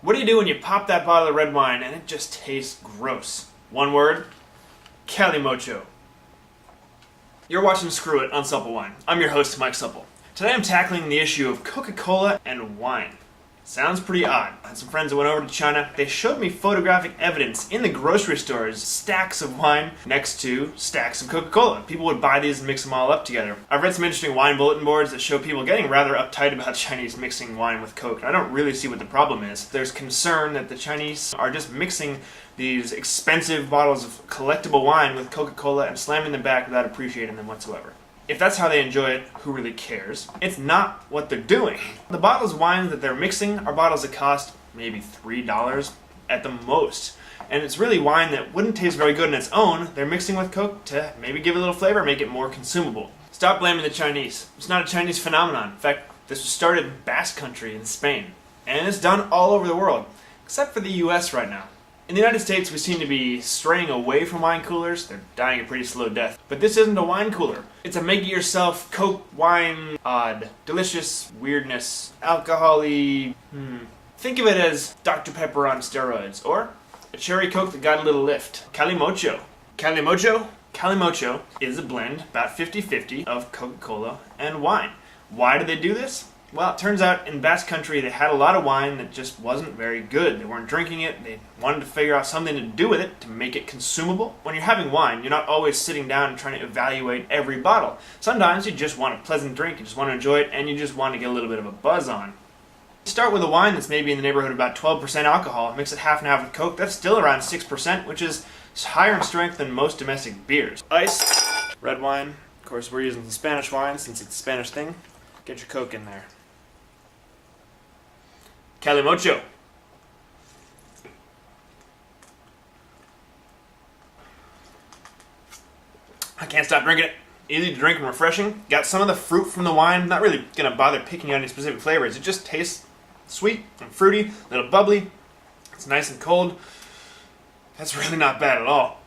What do you do when you pop that bottle of red wine and it just tastes gross? One word: Calimocho. You're watching Screw It on SuppleWine. I'm your host, Mike Supple. Today I'm tackling the issue of Coca-Cola and wine. Sounds pretty odd. I had some friends that went over to China. They showed me photographic evidence in the grocery stores, stacks of wine next to stacks of Coca-Cola. People would buy these and mix them all up together. I've read some interesting wine bulletin boards that show people getting rather uptight about Chinese mixing wine with Coke. And I don't really see what the problem is. There's concern that the Chinese are just mixing these expensive bottles of collectible wine with Coca-Cola and slamming them back without appreciating them whatsoever. If that's how they enjoy it, who really cares? It's not what they're doing. The bottles of wine that they're mixing are bottles that cost maybe $3 at the most. And it's really wine that wouldn't taste very good on its own. They're mixing with Coke to maybe give it a little flavor, make it more consumable. Stop blaming the Chinese. It's not a Chinese phenomenon. In fact, this was started in Basque Country in Spain. And it's done all over the world, except for the US right now. In the United States, we seem to be straying away from wine coolers. They're dying a pretty slow death. But this isn't a wine cooler. It's a make-it-yourself Coke, wine, odd, delicious weirdness, alcohol-y. Think of it as Dr. Pepper on steroids, or a cherry Coke that got a little lift. Calimocho. Calimocho is a blend, about 50-50, of Coca-Cola and wine. Why do they do this? Well, it turns out in Basque Country they had a lot of wine that just wasn't very good. They weren't drinking it. They wanted to figure out something to do with it to make it consumable. When you're having wine, you're not always sitting down and trying to evaluate every bottle. Sometimes you just want a pleasant drink, you just want to enjoy it, and you just want to get a little bit of a buzz on. Start with a wine that's maybe in the neighborhood of about 12% alcohol. Mix it half and half with Coke. That's still around 6%, which is higher in strength than most domestic beers. Ice, red wine. Of course, we're using the Spanish wine since it's a Spanish thing. Get your Coke in there. Calimocho. I can't stop drinking it. Easy to drink and refreshing. Got some of the fruit from the wine. Not really gonna bother picking out any specific flavors. It just tastes sweet and fruity, a little bubbly. It's nice and cold. That's really not bad at all.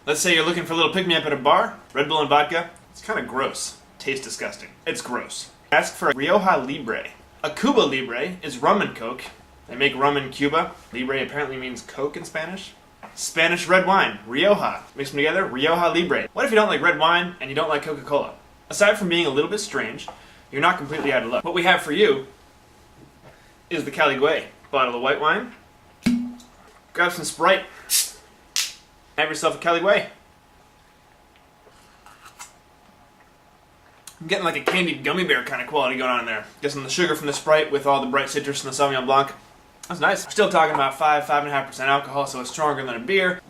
Let's say you're looking for a little pick-me-up at a bar. Red Bull and vodka. It's kind of gross. Tastes disgusting. It's gross. Ask for a Rioja Libre. A Cuba Libre is rum and Coke. They make rum in Cuba. Libre apparently means Coke in Spanish. Spanish red wine, Rioja. Mix them together, Rioja Libre. What if you don't like red wine and you don't like Coca-Cola? Aside from being a little bit strange, you're not completely out of luck. What we have for you is the Caligüe. Bottle of white wine. Grab some Sprite. Have yourself a Caligüe. I'm getting like a candied gummy bear kind of quality going on in there. Guessing the sugar from the Sprite with all the bright citrus from the Sauvignon Blanc. That's nice. We're still talking about 5.5% alcohol, so it's stronger than a beer.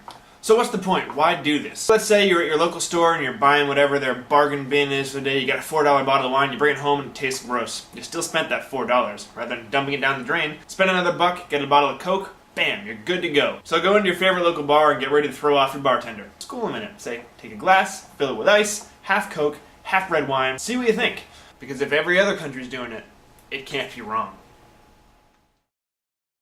So what's the point? Why do this? Let's say you're at your local store and you're buying whatever their bargain bin is for the day. You got a $4 bottle of wine, you bring it home and it tastes gross. You still spent that $4. Rather than dumping it down the drain, spend another buck, get a bottle of Coke, bam, you're good to go. So go into your favorite local bar and get ready to throw off your bartender. School them in it. Say, take a glass, fill it with ice, half Coke, half red wine, see what you think. Because if every other country's doing it, it can't be wrong.